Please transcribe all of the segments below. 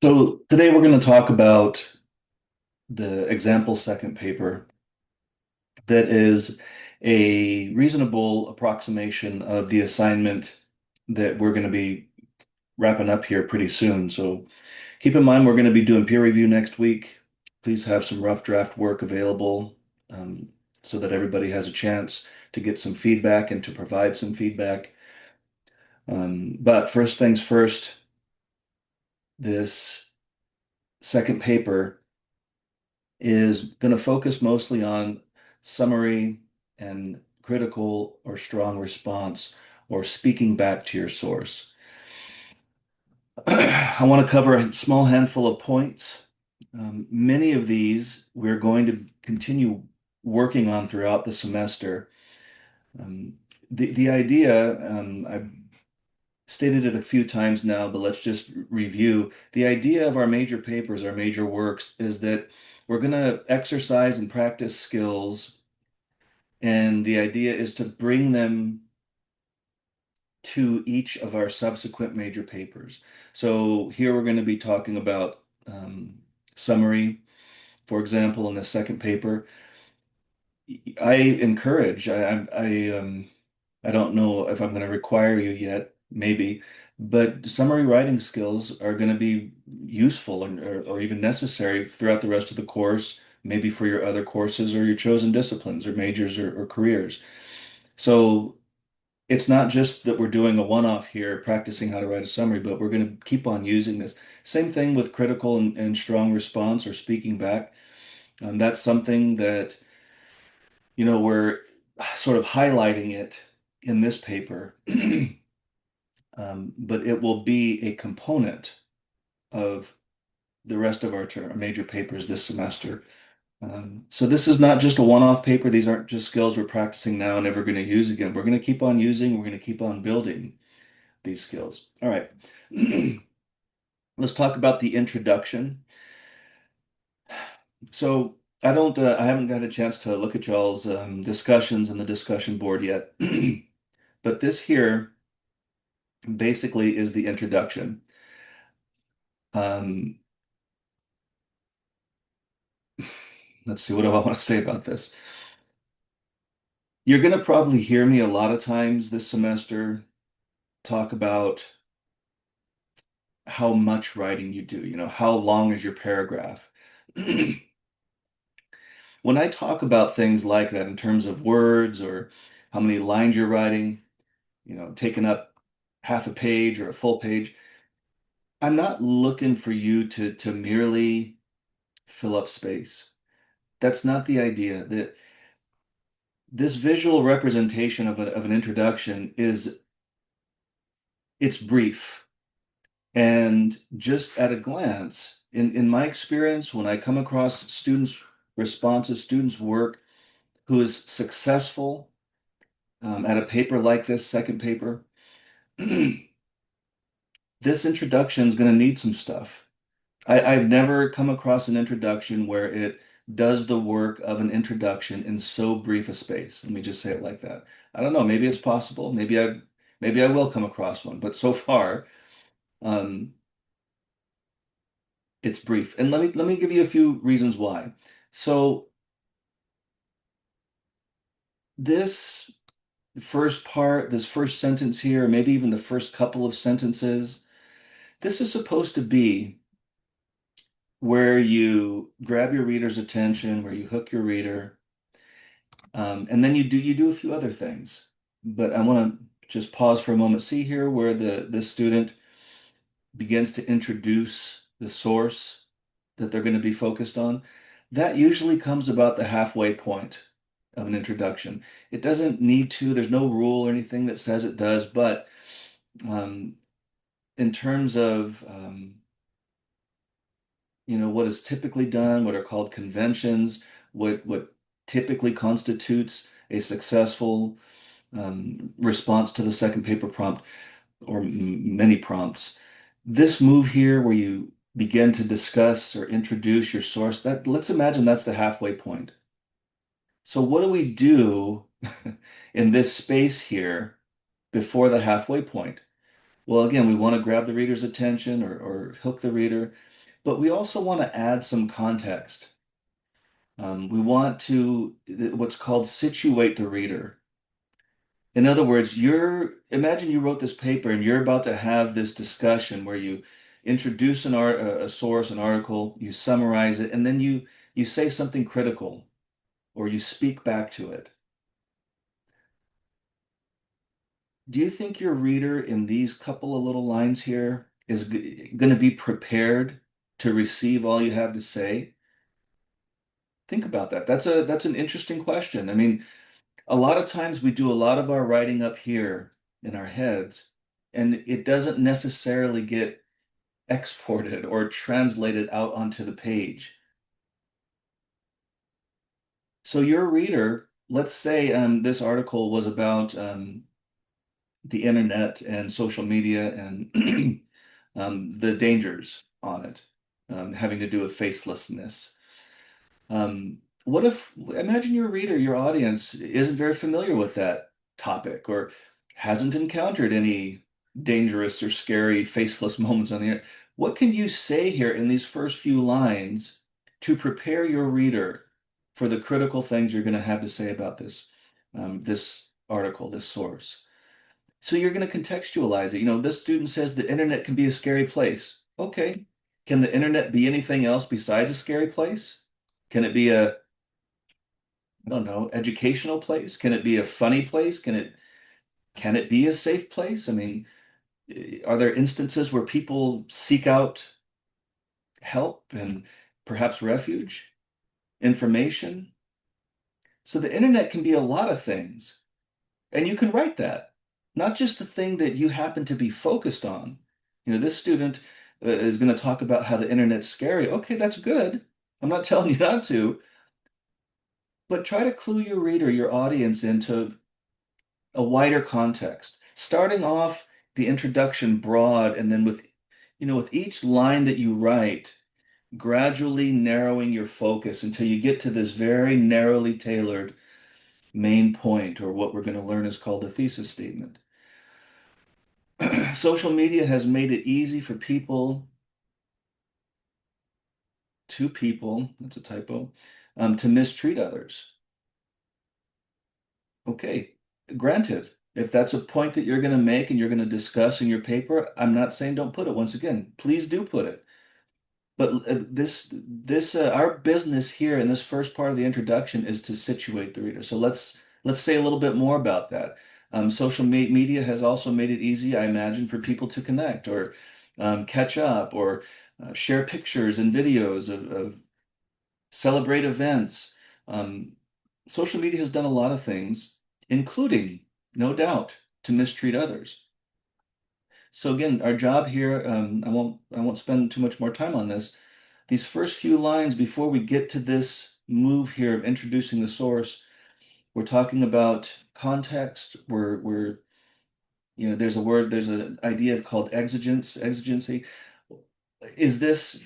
So today we're going to talk about the example second paper that is a reasonable approximation of the assignment that we're going to be wrapping up here pretty soon. So keep in mind we're going to be doing peer review next week. Please have some rough draft work available so that everybody has a chance to get some feedback and to provide some feedback. But first things first, this second paper is going to focus mostly on summary and critical or strong response or speaking back to your source. I want to cover a small handful of points. Many of these we're going to continue working on throughout the semester. Um, the idea, I've stated it a few times now, but let's just review. The idea of our major papers, our major works, is that we're going to exercise and practice skills, and the idea is to bring them to each of our subsequent major papers. So here we're going to be talking about summary, for example, in the second paper. I encourage, I don't know if I'm going to require you yet, maybe, but summary writing skills are going to be useful or even necessary throughout the rest of the course, maybe for your other courses or your chosen disciplines or majors or careers. So it's not just that we're doing a one-off here, practicing how to write a summary, but we're going to keep on using this. Same thing with critical and strong response or speaking back. That's something that we're sort of highlighting it in this paper, but it will be a component of the rest of our major papers this semester. So this is not just a one-off paper. These aren't just skills we're practicing now and never going to use again. We're going to keep on using, we're going to keep on building these skills. All right. Let's talk about the introduction. So I haven't got a chance to look at y'all's discussions in the discussion board yet. But this here basically is the introduction. Um, let's see, what do I want to say about this? You're going to probably hear me a lot of times this semester talk about how much writing you do, how long is your paragraph? When I talk about things like that in terms of words or how many lines you're writing, taking up half a page or a full page, I'm not looking for you to merely fill up space. That's not the idea. This visual representation of an introduction it's brief. And just at a glance, in my experience, when I come across students' responses, students' work who is successful at a paper like this, second paper, this introduction is going to need some stuff. I've never come across an introduction where it does the work of an introduction in so brief a space. Let me just say it like that. I don't know, maybe it's possible. Maybe I will come across one, but so far, um, it's brief. And let me give you a few reasons why. So this first part, this first sentence here, maybe even the first couple of sentences, this is supposed to be where you grab your reader's attention, where you hook your reader, and then you do a few other things. But I want to just pause for a moment. See here where the student begins to introduce the source that they're going to be focused on. That usually comes about the halfway point of an introduction. It doesn't need to, there's no rule or anything that says it does, but um, in terms of what is typically done, what are called conventions, what typically constitutes a successful response to the second paper prompt or many prompts. This move here where you begin to discuss or introduce your source, that let's imagine that's the halfway point. So what do we do in this space here before the halfway point? Well, again, we want to grab the reader's attention or hook the reader, but we also want to add some context. We want to what's called situate the reader. In other words, imagine you wrote this paper and you're about to have this discussion where you introduce a source, an article, you summarize it, and then you say something critical or you speak back to it. Do you think your reader in these couple of little lines here is going to be prepared to receive all you have to say? Think about that. That's an interesting question. I mean, a lot of times we do a lot of our writing up here in our heads, and it doesn't necessarily get exported or translated out onto the page. So your reader, let's say this article was about the internet and social media and the dangers on it, having to do with facelessness. What if, imagine your reader, your audience isn't very familiar with that topic or hasn't encountered any dangerous or scary faceless moments on the internet. What can you say here in these first few lines to prepare your reader for the critical things you're going to have to say about this article, this source? So you're going to contextualize it. This student says the internet can be a scary place. Okay. Can the internet be anything else besides a scary place? Can it be I don't know, educational place? Can it be a funny place? Can it be a safe place? I mean, are there instances where people seek out help and perhaps refuge, information? So the internet can be a lot of things, and you can write that, not just the thing that you happen to be focused on. This student is going to talk about how the internet's scary. Okay, that's good. I'm not telling you not to, but try to clue your reader, your audience into a wider context, starting off the introduction broad, and then with each line that you write, gradually narrowing your focus until you get to this very narrowly tailored main point, or what we're going to learn is called a thesis statement. Social media has made it easy for people, that's a typo, to mistreat others. Okay, granted, if that's a point that you're going to make and you're going to discuss in your paper, I'm not saying don't put it. Once again, please do put it. But our business here in this first part of the introduction is to situate the reader. So let's say a little bit more about that. Social media has also made it easy, I imagine, for people to connect or catch up or share pictures and videos of celebrate events. Um, Social media has done a lot of things, including, no doubt, to mistreat others. So again, our job here, I won't spend too much more time on this. These first few lines before we get to this move here of introducing the source, we're talking about context. There's an idea of called exigency. Is this,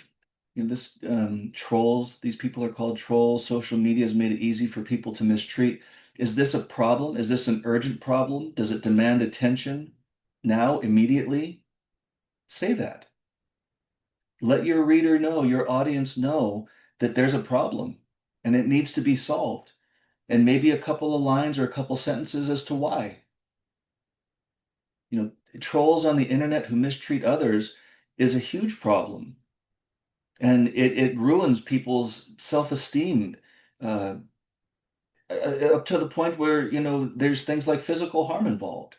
trolls, these people are called trolls. Social media has made it easy for people to mistreat. Is this a problem? Is this an urgent problem? Does it demand attention now, immediately? Say that. Let your reader know, your audience know that there's a problem and it needs to be solved. And maybe a couple of lines or a couple sentences as to why. Trolls on the internet who mistreat others is a huge problem. And it ruins people's self-esteem uh, up to the point where, there's things like physical harm involved.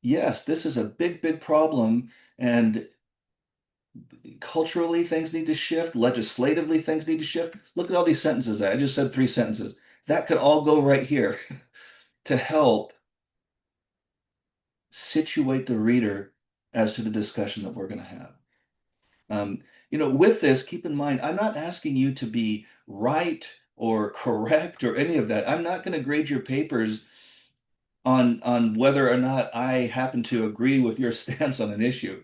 Yes, this is a big, big problem. And culturally, things need to shift. Legislatively, things need to shift. Look at all these sentences. I just said three sentences. That could all go right here to help situate the reader as to the discussion that we're going to have. With this, keep in mind, I'm not asking you to be right or correct or any of that. I'm not going to grade your papers on whether or not I happen to agree with your stance on an issue.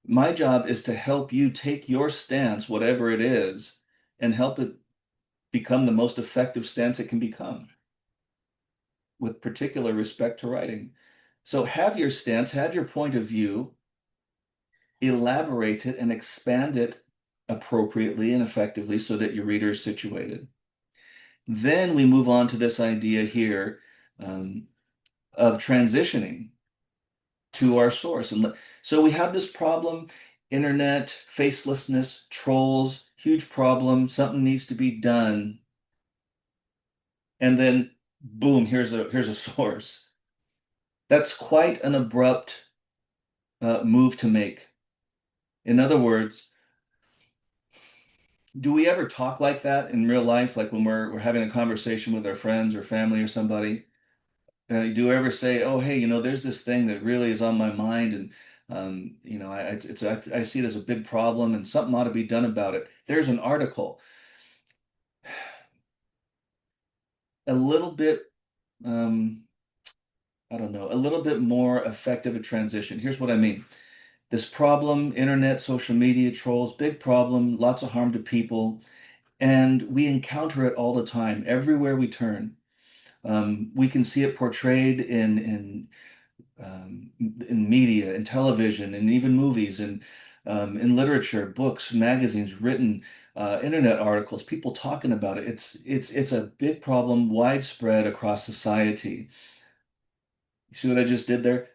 My job is to help you take your stance, whatever it is, and help it become the most effective stance it can become, with particular respect to writing. So have your stance, have your point of view, elaborate it and expand it appropriately and effectively so that your reader is situated. Then we move on to this idea here um, of transitioning to our source. And so we have this problem, internet, facelessness, trolls, huge problem, something needs to be done. And then boom, here's a source. That's quite an abrupt move to make. In other words, do we ever talk like that in real life, like when we're having a conversation with our friends or family or somebody? Do you ever say, "Oh, hey, there's this thing that really is on my mind, and I see it as a big problem, and something ought to be done about it." There's an article, a little bit, um, I don't know, a little bit more effective a transition. Here's what I mean. This problem, internet, social media, trolls, big problem, lots of harm to people, and we encounter it all the time, everywhere we turn. We can see it portrayed in media, in television, and even movies, and in literature, books, magazines, written, internet articles, people talking about it. It's a big problem, widespread across society. You see what I just did there?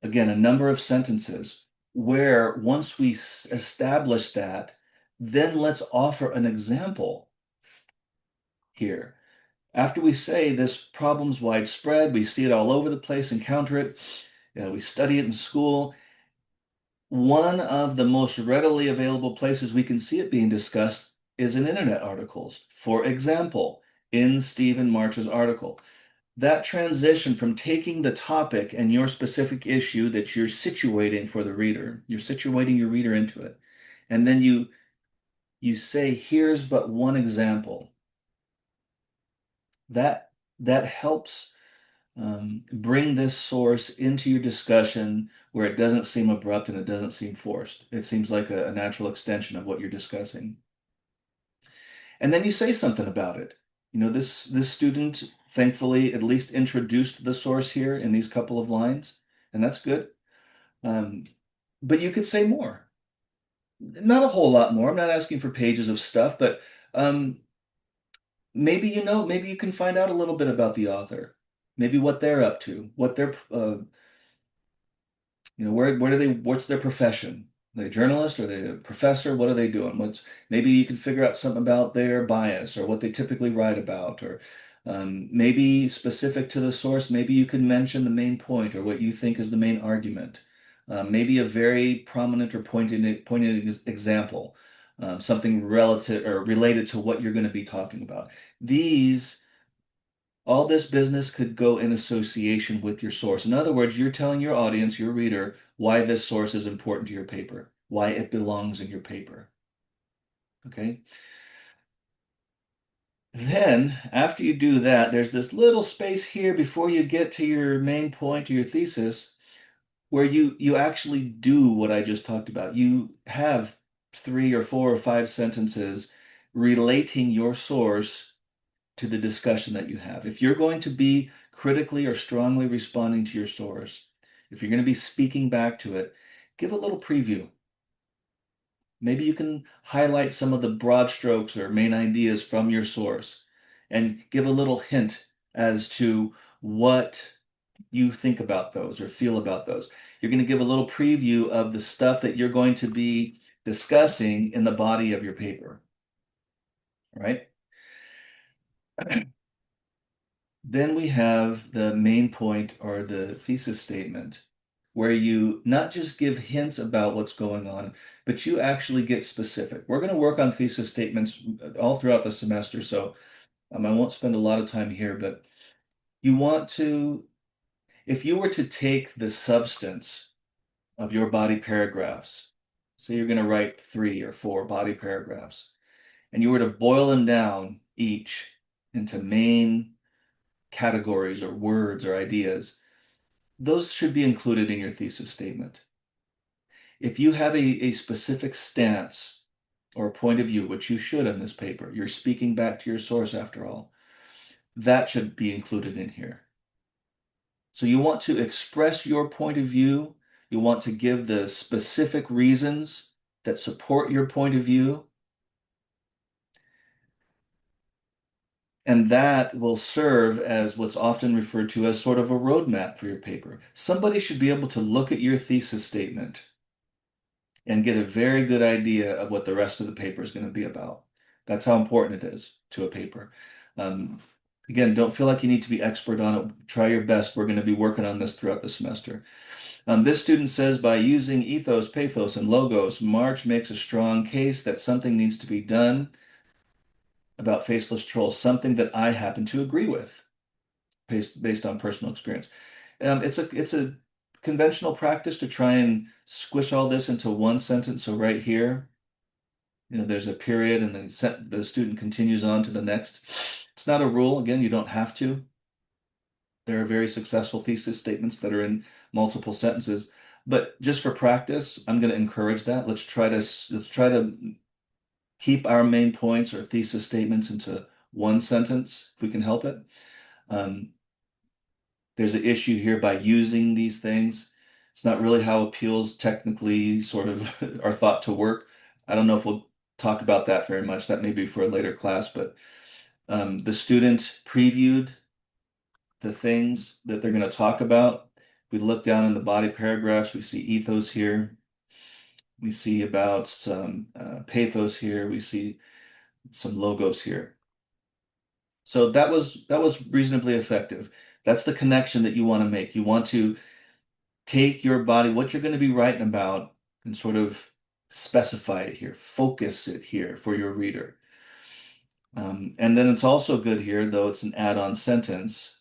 Again, a number of sentences where once we establish that, then let's offer an example here. After we say this problem's widespread, we see it all over the place, encounter it, we study it in school. One of the most readily available places we can see it being discussed is in internet articles. For example, in Stephen March's article, that transition from taking the topic and your specific issue that you're situating for the reader, you're situating your reader into it, and then you say, here's but one example. That helps bring this source into your discussion where it doesn't seem abrupt and it doesn't seem forced. It seems like a natural extension of what you're discussing. And then you say something about it. This student thankfully at least introduced the source here in these couple of lines, and that's good. Um, but you could say more. Not a whole lot more. I'm not asking for pages of stuff, but um, maybe you can find out a little bit about the author, maybe what they're up to, what their where do they, what's their profession? Are they a journalist? Are they a professor? What are they doing? Maybe you can figure out something about their bias or what they typically write about, or maybe specific to the source, maybe you can mention the main point or what you think is the main argument. Maybe a very prominent or pointed example, something relative or related to what you're going to be talking about. These All this business could go in association with your source. In other words, you're telling your audience, your reader, why this source is important to your paper, why it belongs in your paper. Okay? Then, after you do that, there's this little space here before you get to your main point or your thesis where you actually do what I just talked about. You have 3 or 4 or 5 sentences relating your source to the discussion that you have. If you're going to be critically or strongly responding to your source, if you're going to be speaking back to it, give a little preview. Maybe you can highlight some of the broad strokes or main ideas from your source and give a little hint as to what you think about those or feel about those. You're going to give a little preview of the stuff that you're going to be discussing in the body of your paper, right? Then we have the main point or the thesis statement, where you not just give hints about what's going on, but you actually get specific. We're going to work on thesis statements all throughout the semester, so I won't spend a lot of time here, but you want to, if you were to take the substance of your body paragraphs, say you're going to write 3 or 4 body paragraphs, and you were to boil them down each into main categories or words or ideas, those should be included in your thesis statement. If you have a specific stance or a point of view, which you should in this paper, you're speaking back to your source after all, that should be included in here. So you want to express your point of view. You want to give the specific reasons that support your point of view. And that will serve as what's often referred to as sort of a roadmap for your paper. Somebody should be able to look at your thesis statement and get a very good idea of what the rest of the paper is going to be about. That's how important it is to a paper. Um, again, don't feel like you need to be expert on it. Try your best. We're going to be working on this throughout the semester. This student says by using ethos, pathos, and logos, March makes a strong case that something needs to be done about faceless trolls, something that I happen to agree with based on personal experience. It's a conventional practice to try and squish all this into one sentence. So right here, there's a period and then the student continues on to the next. It's not a rule. Again, you don't have to. There are very successful thesis statements that are in multiple sentences, but just for practice, I'm going to encourage that. Let's try to keep our main points or thesis statements into one sentence if we can help it. Um, there's an issue here by using these things. It's not really how appeals technically sort of are thought to work. I don't know if we'll talk about that very much. That may be for a later class, but the student previewed the things that they're going to talk about. We look down in the body paragraphs, we see ethos here. We see about some pathos here. We see some logos here. So that was reasonably effective. That's the connection that you want to make. You want to take your body, what you're going to be writing about, and sort of specify it here, focus it here for your reader. And then it's also good here, though it's an add-on sentence,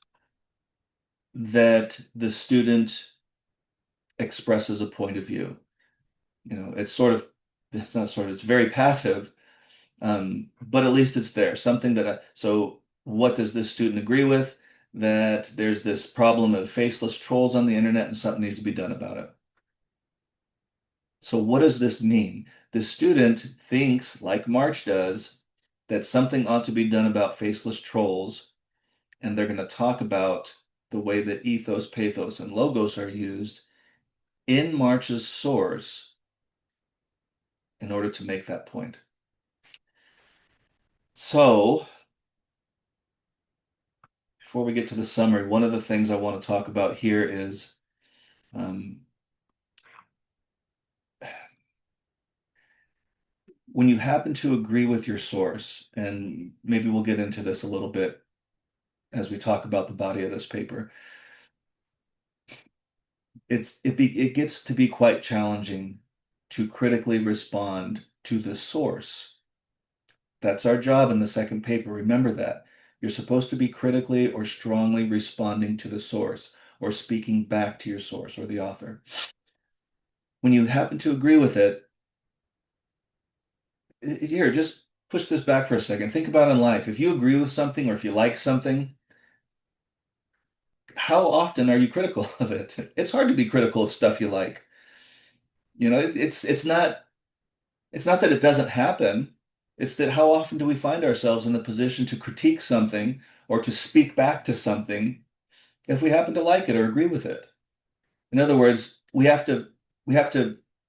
that the student expresses a point of view. It's very passive, but at least it's there. So what does this student agree with? That there's this problem of faceless trolls on the internet and something needs to be done about it. So what does this mean? The student thinks, like March does, that something ought to be done about faceless trolls, and they're going to talk about the way that ethos, pathos, and logos are used in March's source in order to make that point. So, before we get to the summary, one of the things I want to talk about here is um, when you happen to agree with your source, and maybe we'll get into this a little bit as we talk about the body of this paper, it gets to be quite challenging to critically respond to the source. That's our job in the second paper. Remember that. You're supposed to be critically or strongly responding to the source or speaking back to your source or the author. When you happen to agree with it, here, just push this back for a second. Think about in life. If you agree with something or if you like something, how often are you critical of it? It's hard to be critical of stuff you like. It's not that it doesn't happen. It's that how often do we find ourselves in the position to critique something or to speak back to something if we happen to like it or agree with it? In other words, we have to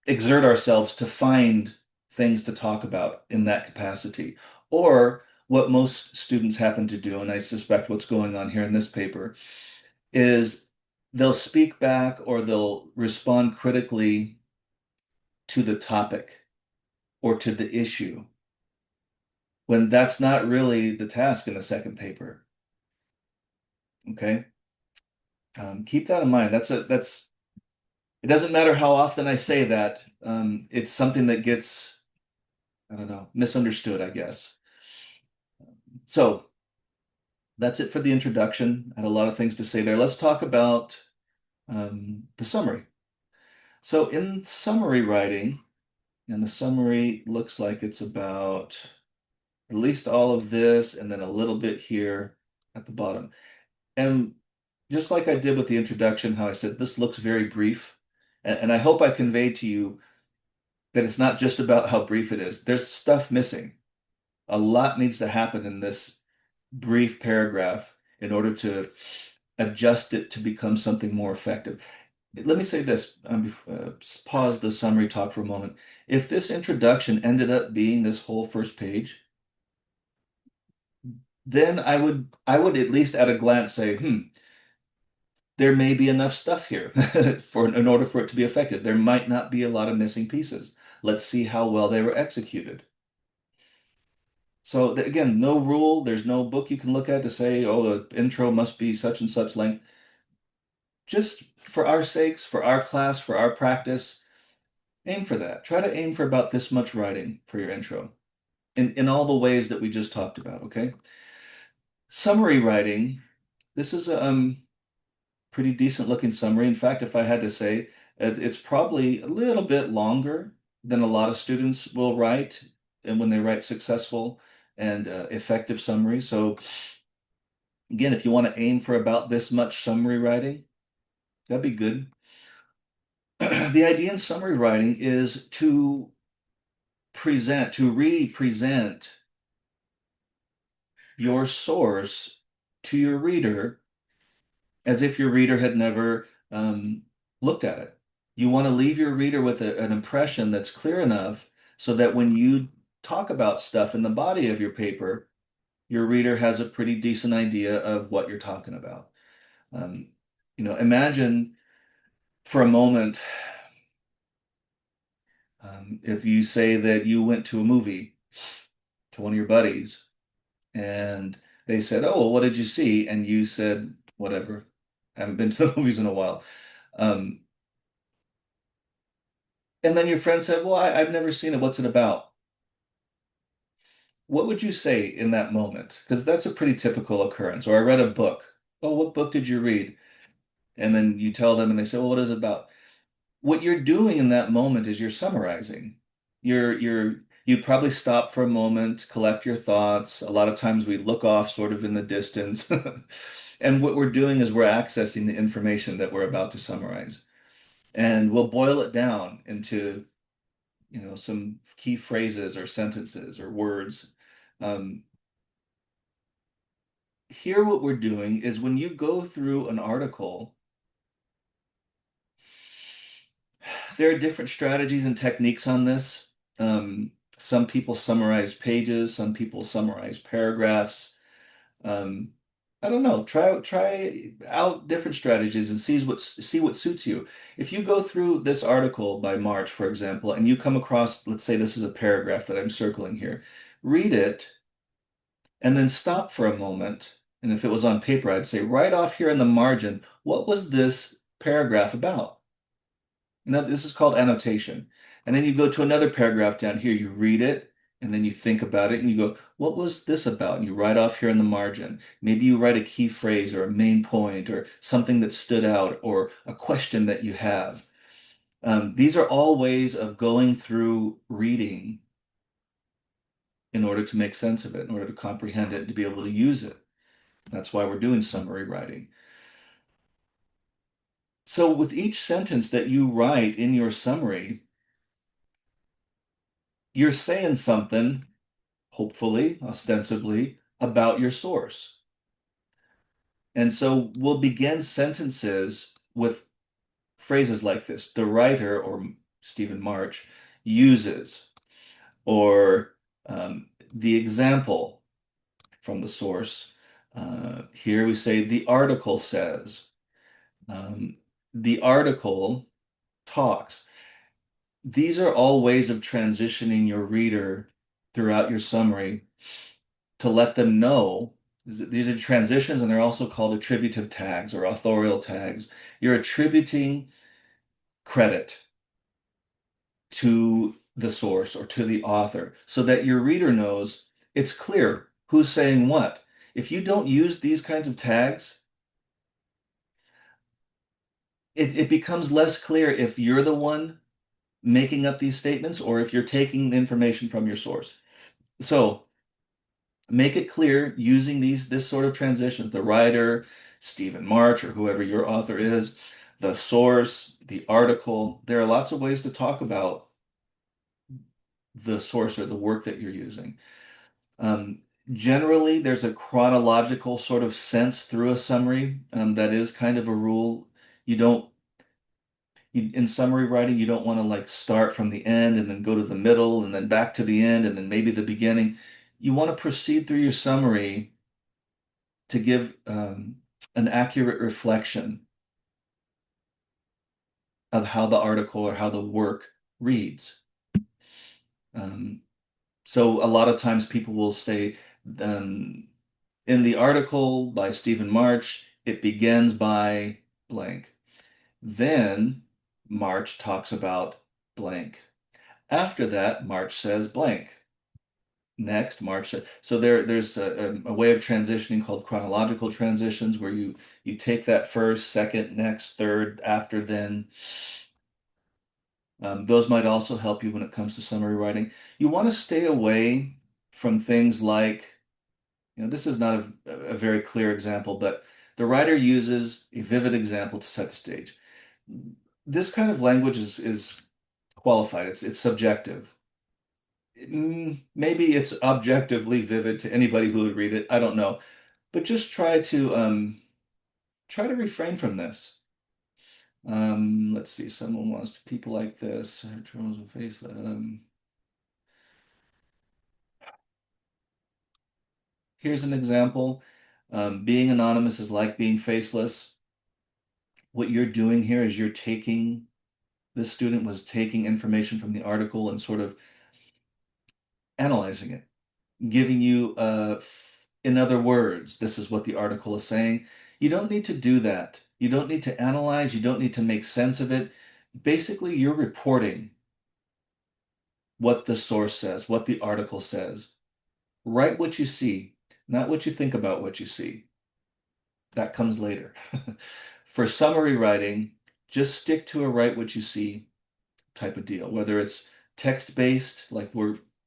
exert ourselves to find things to talk about in that capacity. Or what most students happen to do, and I suspect what's going on here in this paper, is they'll speak back or they'll respond critically to the topic or to the issue when that's not really the task in the second paper. Okay? Keep that in mind. It doesn't matter how often I say that. It's something that gets, I don't know, misunderstood, I guess. So that's it for the introduction. I had a lot of things to say there. Let's talk about the summary. So in summary writing, and the summary looks like it's about at least all of this and then a little bit here at the bottom. And just like I did with the introduction, how I said this looks very brief, and I hope I conveyed to you that it's not just about how brief it is. There's stuff missing. A lot needs to happen in this brief paragraph in order to adjust it to become something more effective. Let me say this, pause the summary talk for a moment. If this introduction ended up being this whole first page, then I would at least at a glance say, there may be enough stuff here for in order for it to be effective. There might not be a lot of missing pieces. Let's see how well they were executed. So again, no rule. There's no book you can look at to say, oh, the intro must be such and such length. Just for our sakes, for our class, for our practice, aim for that. Try to aim for about this much writing for your intro in all the ways that we just talked about, okay? Summary writing. This is a pretty decent looking summary. In fact, if I had to say, it's probably a little bit longer than a lot of students will write, and when they write successful and effective summaries. So again, if you want to aim for about this much summary writing, that'd be good. The idea in summary writing is to present, to re-present your source to your reader as if your reader had never looked at it. You want to leave your reader with an impression that's clear enough so that when you talk about stuff in the body of your paper, your reader has a pretty decent idea of what you're talking about. Um, imagine for a moment, if you say that you went to a movie to one of your buddies and they said, "Oh, well, what did you see?" And you said, "Whatever. I haven't been to the movies in a while." Um, and then your friend said, "Well, I've never seen it. What's it about?" What would you say in that moment? Because that's a pretty typical occurrence. Or I read a book. Oh, what book did you read? And then you tell them and they say, "Well, what is it about?" What you're doing in that moment is you're summarizing. You probably stop for a moment, collect your thoughts. A lot of times we look off sort of in the distance. And what we're doing is we're accessing the information that we're about to summarize. And we'll boil it down into, some key phrases or sentences or words. Um, Here, what we're doing is when you go through an article, there are different strategies and techniques on this. Some people summarize pages, some people summarize paragraphs. Um, I don't know. Try out different strategies and see what suits you. If you go through this article by March, for example, and you come across, let's say this is a paragraph that I'm circling here, read it and then stop for a moment. And if it was on paper, I'd say right off here in the margin, what was this paragraph about? This is called annotation. And then you go to another paragraph down here, you read it, and then you think about it, and you go, what was this about? And you write off here in the margin. Maybe you write a key phrase or a main point or something that stood out or a question that you have. These are all ways of going through reading in order to make sense of it, in order to comprehend it, and to be able to use it. That's why we're doing summary writing. So with each sentence that you write in your summary, you're saying something, hopefully, ostensibly, about your source. And so we'll begin sentences with phrases like this. The writer, or Stephen March, uses, or the example from the source. Here we say the article says. Um, the article talks. These are all ways of transitioning your reader throughout your summary to let them know. These are transitions, and they're also called attributive tags or authorial tags. You're attributing credit to the source or to the author so that your reader knows it's clear who's saying what. If you don't use these kinds of tags, it becomes less clear if you're the one making up these statements or if you're taking the information from your source. So make it clear using this sort of transitions, the writer, Stephen March, or whoever your author is, the source, the article. There are lots of ways to talk about the source or the work that you're using. Generally, there's a chronological sort of sense through a summary. That is kind of a rule. You don't, in summary writing, you don't want to like start from the end and then go to the middle and then back to the end and then maybe the beginning. You want to proceed through your summary to give an accurate reflection of how the article or how the work reads. Um, so a lot of times people will say, um, in the article by Stephen March, it begins by blank. Then March talks about blank. After that, March says blank. Next, March says, so there's a way of transitioning called chronological transitions where you take that first, second, next, third, after, then. Those might also help you when it comes to summary writing. You want to stay away from things like, this is not a very clear example, but the writer uses a vivid example to set the stage. This kind of language is qualified. It's subjective. Maybe it's objectively vivid to anybody who would read it. I don't know, but just try to refrain from this. Let's see. Someone wants to people like this. Face. Here's an example. Being anonymous is like being faceless. What you're doing here is this student was taking information from the article and sort of analyzing it, giving you, in other words, this is what the article is saying. You don't need to do that. You don't need to analyze. You don't need to make sense of it. Basically, you're reporting what the source says, what the article says. Write what you see, not what you think about what you see. That comes later. For summary writing, just stick to a write what you see type of deal, whether it's text-based, like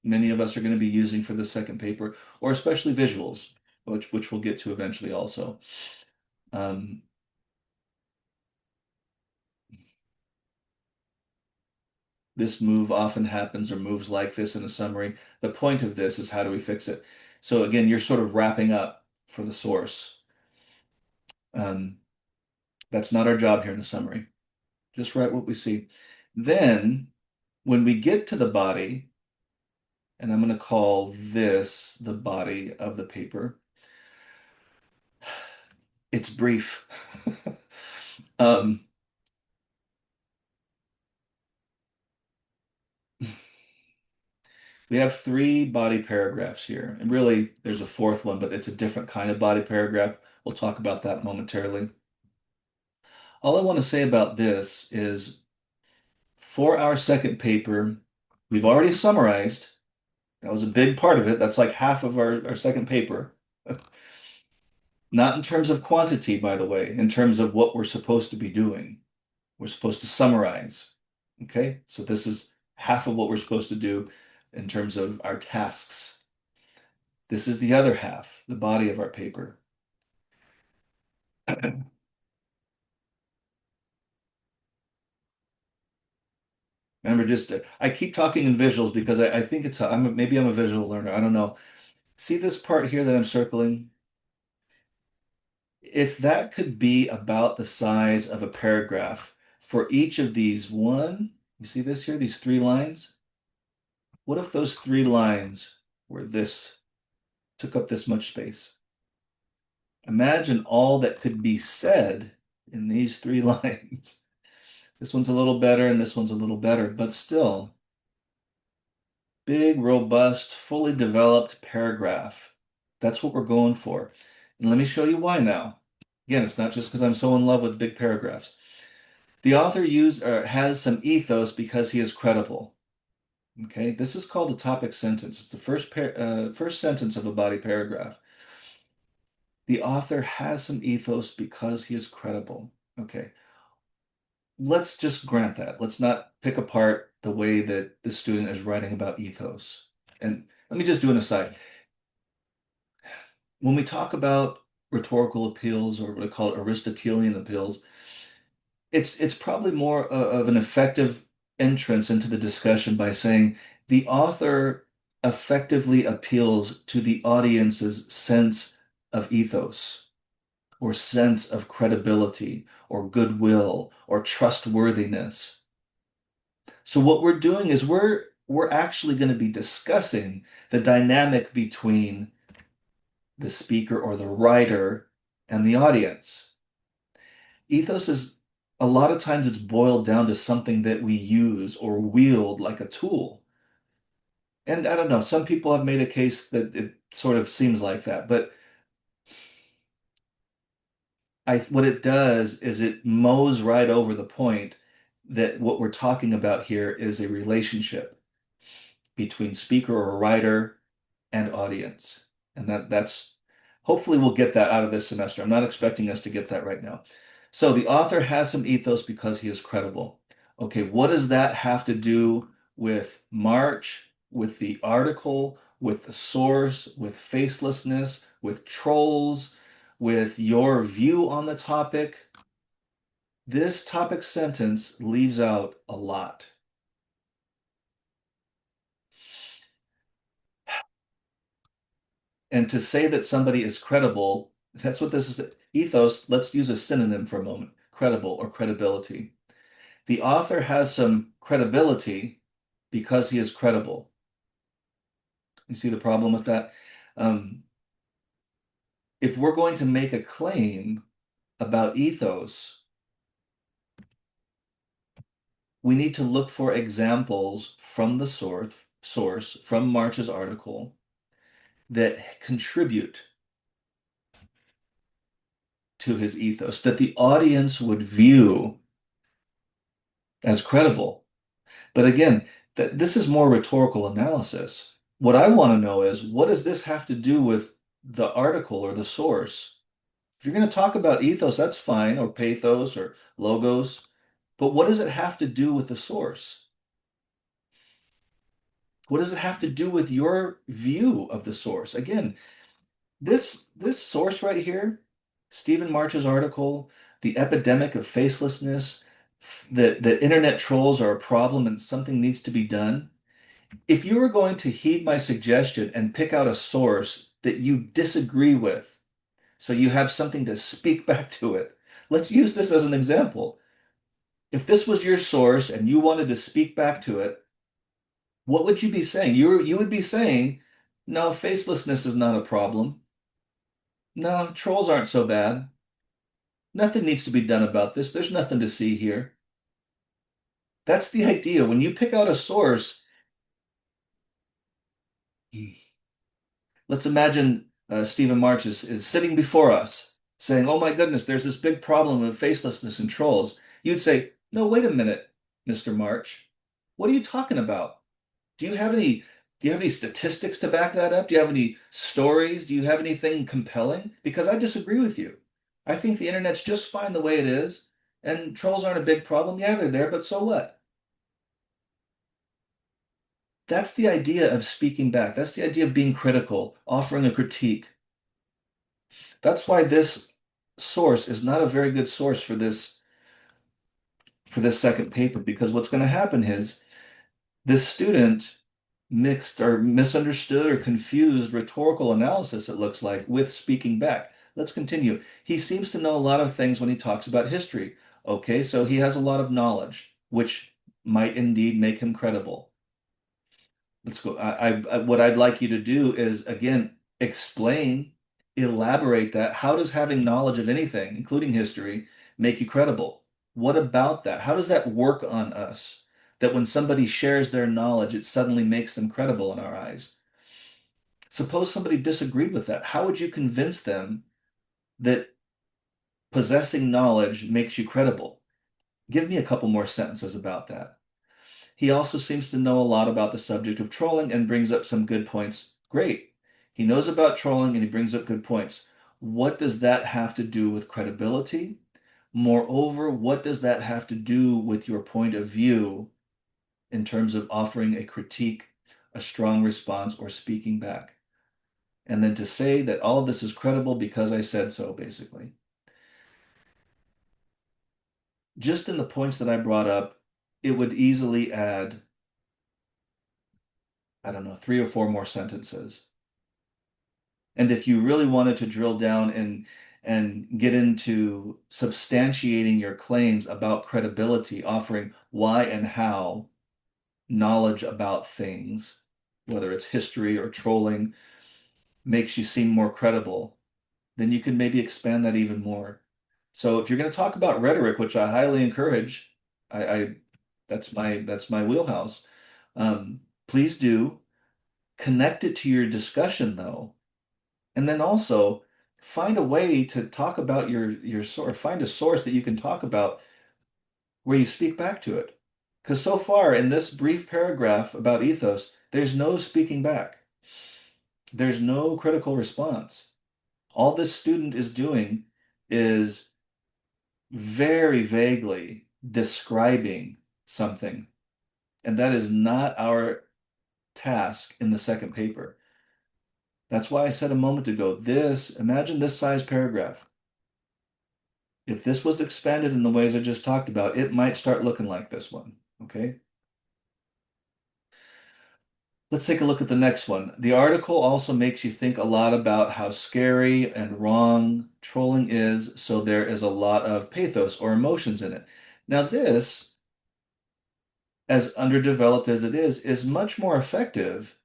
many of us are going to be using for the second paper, or especially visuals, which we'll get to eventually also. Um, this move often happens, or moves like this in a summary. The point of this is how do we fix it? So again, you're sort of wrapping up for the source. Um, that's not our job here in a summary. Just write what we see. Then, when we get to the body, and I'm going to call this the body of the paper, it's brief. Um, we have three body paragraphs here, and really there's a fourth one, but it's a different kind of body paragraph. We'll talk about that momentarily. All I want to say about this is for our second paper, we've already summarized. That was a big part of it. That's like half of our second paper. Not in terms of quantity, by the way, in terms of what we're supposed to be doing. We're supposed to summarize. Okay, so this is half of what we're supposed to do in terms of our tasks. This is the other half, the body of our paper. Remember, I keep talking in visuals because I think maybe I'm a visual learner. I don't know. See this part here that I'm circling? If that could be about the size of a paragraph for each of these you see this here, these three lines? What if those three lines took up this much space? Imagine all that could be said in these three lines. This one's a little better and this one's a little better, but still, big, robust, fully developed paragraph. That's what we're going for. And let me show you why now. Again, it's not just because I'm so in love with big paragraphs. The author has some ethos because he is credible. Okay, this is called a topic sentence. It's the first sentence of a body paragraph. The author has some ethos because he is credible. Okay, let's just grant that. Let's not pick apart the way that the student is writing about ethos. And let me just do an aside. When we talk about rhetorical appeals, or what we call it Aristotelian appeals, it's probably more of an effective entrance into the discussion by saying the author effectively appeals to the audience's sense of ethos or sense of credibility or goodwill or trustworthiness. So what we're doing is we're actually going to be discussing the dynamic between the speaker or the writer and the audience. Ethos is a lot of times it's boiled down to something that we use or wield like a tool. And I don't know, some people have made a case that it sort of seems like that, but what it does is it mows right over the point that what we're talking about here is a relationship between speaker or writer and audience. And that's hopefully we'll get that out of this semester. I'm not expecting us to get that right now. So the author has some ethos because he is credible. Okay, what does that have to do with March, with the article, with the source, with facelessness, with trolls, with your view on the topic? This topic sentence leaves out a lot. And to say that somebody is credible, that's what this is. Ethos, let's use a synonym for a moment, credible or credibility. The author has some credibility because he is credible. You see the problem with that? Um, if we're going to make a claim about ethos, we need to look for examples from the source from March's article that contribute to his ethos, that the audience would view as credible. But again, this is more rhetorical analysis. What I want to know is what does this have to do with the article or the source? If you're going to talk about ethos, that's fine, or pathos or logos, but what does it have to do with the source? What does it have to do with your view of the source? Again, this source right here, Stephen March's article, the epidemic of facelessness, that internet trolls are a problem and something needs to be done. If you were going to heed my suggestion and pick out a source that you disagree with, so you have something to speak back to it, let's use this as an example. If this was your source and you wanted to speak back to it, what would you be saying? You would be saying, no, facelessness is not a problem. No, trolls aren't so bad. Nothing needs to be done about this. There's nothing to see here. That's the idea. When you pick out a source, let's imagine Stephen March is sitting before us saying, oh my goodness, there's this big problem of facelessness and trolls. You'd say, no, wait a minute, Mr. March. What are you talking about? Do you have any do you have any statistics to back that up? Do you have any stories? Do you have anything compelling? Because I disagree with you. I think the internet's just fine the way it is, and trolls aren't a big problem. Yeah, they're there, but so what? That's the idea of speaking back. That's the idea of being critical, offering a critique. That's why this source is not a very good source for this second paper, because what's going to happen is this student mixed or misunderstood or confused rhetorical analysis, it looks like, with speaking back. Let's continue. He seems to know a lot of things when he talks about history. Okay, so he has a lot of knowledge, which might indeed make him credible. Let's go. What I'd like you to do is, again, explain, elaborate that. How does having knowledge of anything, including history, make you credible? What about that? How does that work on us? That when somebody shares their knowledge, it suddenly makes them credible in our eyes. Suppose somebody disagreed with that. How would you convince them that possessing knowledge makes you credible? Give me a couple more sentences about that. He also seems to know a lot about the subject of trolling and brings up some good points. Great. He knows about trolling and he brings up good points. What does that have to do with credibility? Moreover, what does that have to do with your point of view in terms of offering a critique, a strong response, or speaking back? And then to say that all of this is credible because I said so, basically. Just in the points that I brought up, it would easily add I don't know, three or four more sentences. And if you really wanted to drill down and get into substantiating your claims about credibility, offering why and how knowledge about things, whether it's history or trolling, makes you seem more credible, then you can maybe expand that even more. So if you're going to talk about rhetoric, which I highly encourage, I that's my wheelhouse. Please do connect it to your discussion though. And then also find a way to talk about your source, find a source that you can talk about where you speak back to it. Because so far in this brief paragraph about ethos, there's no speaking back. There's no critical response. All this student is doing is very vaguely describing something. And that is not our task in the second paper. That's why I said a moment ago, imagine this size paragraph. If this was expanded in the ways I just talked about, it might start looking like this one. Okay. Let's take a look at the next one. The article also makes you think a lot about how scary and wrong trolling is, so there is a lot of pathos or emotions in it. Now, this, as underdeveloped as it is much more effective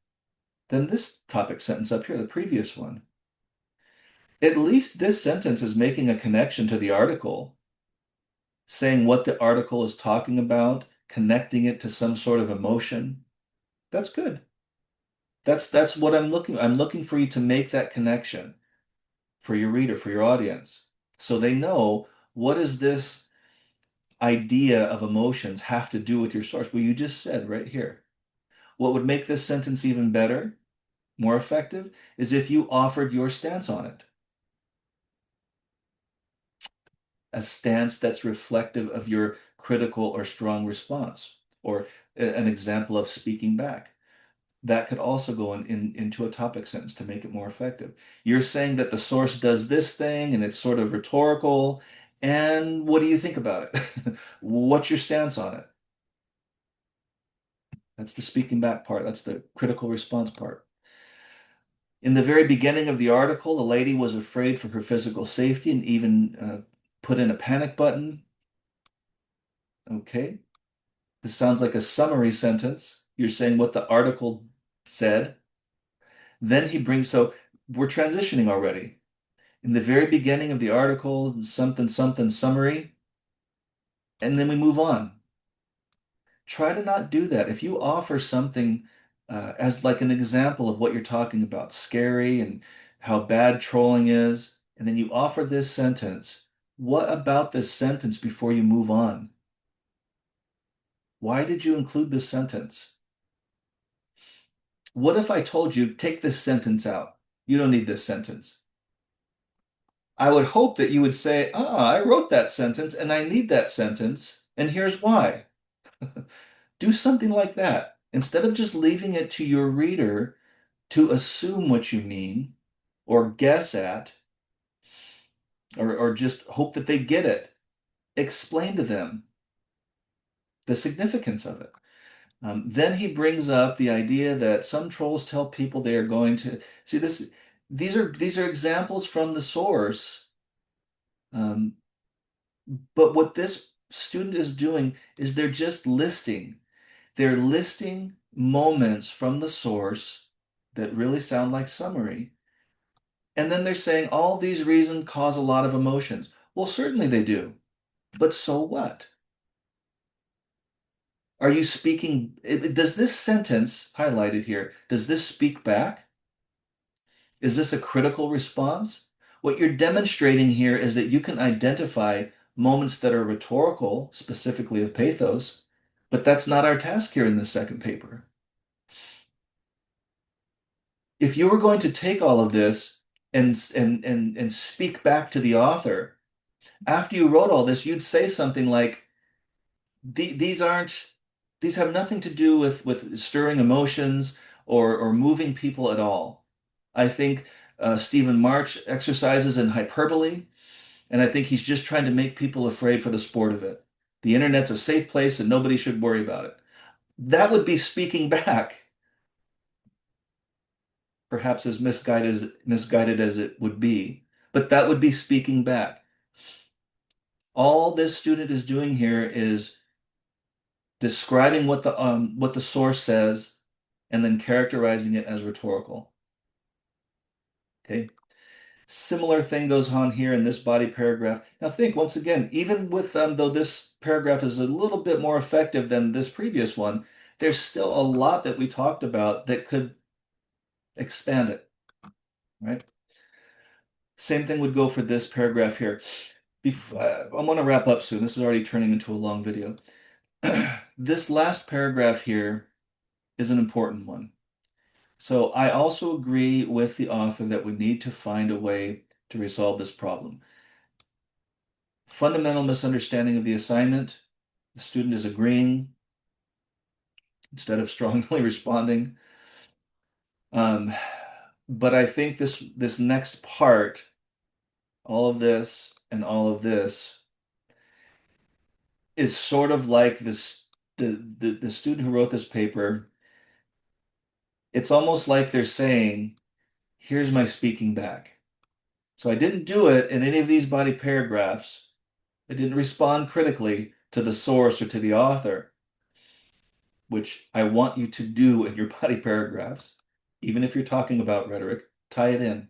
than this topic sentence up here, the previous one. At least this sentence is making a connection to the article, saying what the article is talking about, connecting it to some sort of emotion. That's good. That's what I'm looking for you to make that connection for your reader, for your audience, so they know what does this idea of emotions have to do with your source? Well, you just said right here. What would make this sentence even better, more effective, is if you offered your stance on it. A stance that's reflective of your critical or strong response, or an example of speaking back. That could also go into a topic sentence to make it more effective. You're saying that the source does this thing and it's sort of rhetorical. And what do you think about it? What's your stance on it? That's the speaking back part. That's the critical response part. In the very beginning of the article, the lady was afraid for her physical safety and even put in a panic button. Okay. This sounds like a summary sentence. You're saying what the article said. Then so we're transitioning already. In the very beginning of the article, something, something summary, and then we move on. Try to not do that. If you offer something as like an example of what you're talking about, scary and how bad trolling is, and then you offer this sentence, what about this sentence before you move on? Why did you include this sentence? What if I told you, take this sentence out? You don't need this sentence. I would hope that you would say, I wrote that sentence and I need that sentence, and here's why. Do something like that. Instead of just leaving it to your reader to assume what you mean or guess at or just hope that they get it, explain to them the significance of it. Then he brings up the idea that some trolls tell people they are going to see this. These are examples from the source. Um, but what this student is doing is they're listing moments from the source that really sound like summary. And then they're saying all these reasons cause a lot of emotions. Well, certainly they do. But so what? Are you speaking? Does this sentence highlighted here, does this speak back? Is this a critical response? What you're demonstrating here is that you can identify moments that are rhetorical, specifically of pathos, but that's not our task here in this second paper. If you were going to take all of this and speak back to the author, after you wrote all this, you'd say something like, these aren't, these have nothing to do with stirring emotions or moving people at all. I think Stephen March exercises in hyperbole, and I think he's just trying to make people afraid for the sport of it. The internet's a safe place and nobody should worry about it. That would be speaking back. perhaps as misguided as it would be, but that would be speaking back. All this student is doing here is describing what the source says and then characterizing it as rhetorical. Okay. Similar thing goes on here in this body paragraph. Now think once again, even with though this paragraph is a little bit more effective than this previous one, there's still a lot that we talked about that could expand it, right? Same thing would go for this paragraph here. I'm going to wrap up soon. This is already turning into a long video. This last paragraph here is an important one. So I also agree with the author that we need to find a way to resolve this problem. Fundamental misunderstanding of the assignment. The student is agreeing instead of strongly responding. Um, but I think this next part, all of this and all of this, is sort of like this the student who wrote this paper. It's almost like they're saying, here's my speaking back. So I didn't do it in any of these body paragraphs. I didn't respond critically to the source or to the author, which I want you to do in your body paragraphs. Even if you're talking about rhetoric, tie it in.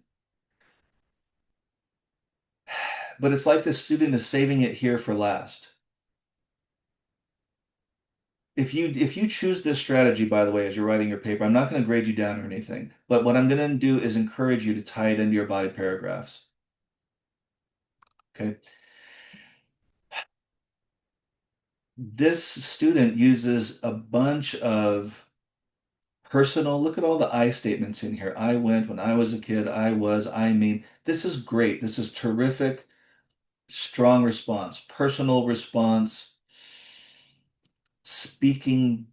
But it's like the student is saving it here for last. If you choose this strategy, by the way, as you're writing your paper, I'm not going to grade you down or anything, but what I'm going to do is encourage you to tie it into your body paragraphs. Okay. This student uses a bunch of personal, look at all the I statements in here. I went when I was a kid, I was, I mean. This is great. This is terrific, strong response, personal response, speaking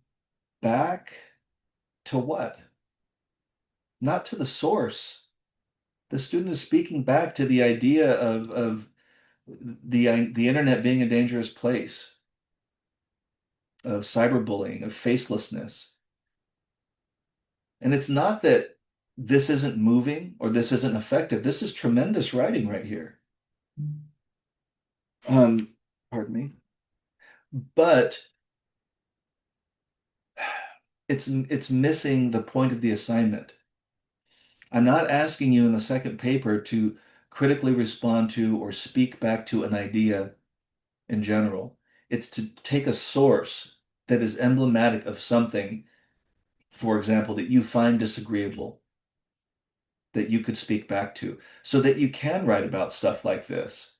back to what? Not to the source. The student is speaking back to the idea of the internet being a dangerous place, of cyberbullying, of facelessness. And it's not that this isn't moving or this isn't effective. This is tremendous writing right here. Um, pardon me. But it's missing the point of the assignment. I'm not asking you in the second paper to critically respond to or speak back to an idea in general. It's to take a source that is emblematic of something, for example, that you find disagreeable, that you could speak back to, so that you can write about stuff like this,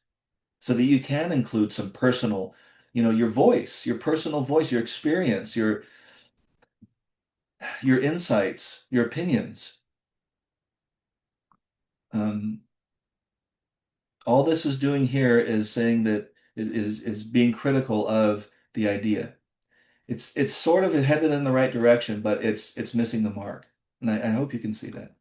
so that you can include some personal, your voice, your personal voice, your experience, your insights, your opinions. Um, all this is doing here is saying that is being critical of the idea. It's sort of headed in the right direction, but it's missing the mark. And I hope you can see that.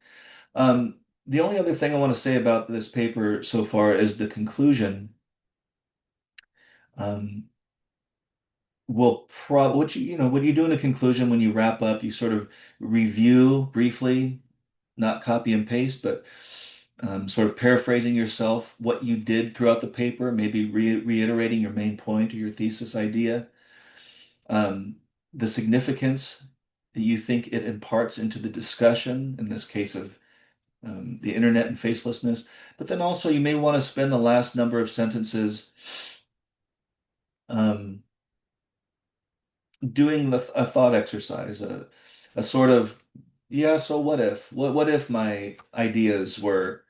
The only other thing I want to say about this paper so far is the conclusion. Um, will prob what you do in a conclusion when you wrap up, you sort of review briefly, not copy and paste, but sort of paraphrasing yourself what you did throughout the paper, maybe reiterating your main point or your thesis idea, um, the significance that you think it imparts into the discussion, in this case of the internet and facelessness. But then also you may want to spend the last number of sentences um, doing a thought exercise, a sort of, yeah, so what if? What if my ideas were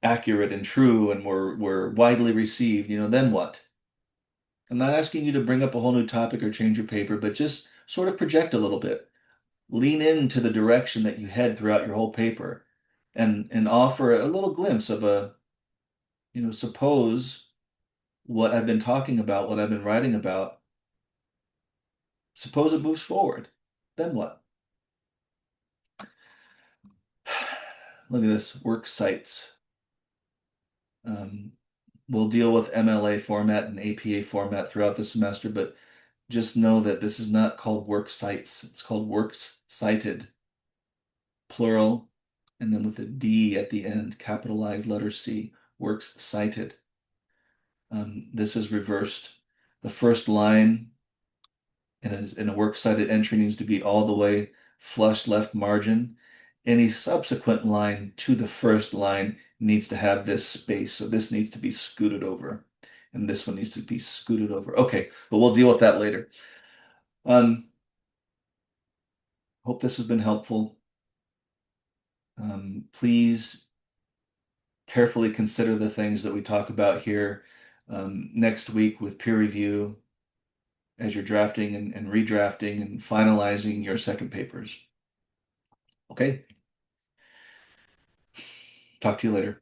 accurate and true and were widely received? Then what? I'm not asking you to bring up a whole new topic or change your paper, but just sort of project a little bit. Lean into the direction that you head throughout your whole paper and offer a little glimpse of suppose what I've been talking about, what I've been writing about, suppose it moves forward. Then what? Look at this, work cites. Um, we'll deal with MLA format and APA format throughout the semester, but just know that this is not called work cites. It's called works cited, plural. and then with a D at the end, capitalized letter C, works cited. This is reversed. The first line in a works cited entry needs to be all the way flush left margin. Any subsequent line to the first line needs to have this space. So this needs to be scooted over. And this one needs to be scooted over. Okay, but we'll deal with that later. Um, Hope this has been helpful. Please carefully consider the things that we talk about here next week with peer review as you're drafting and redrafting and finalizing your second papers. Okay, talk to you later.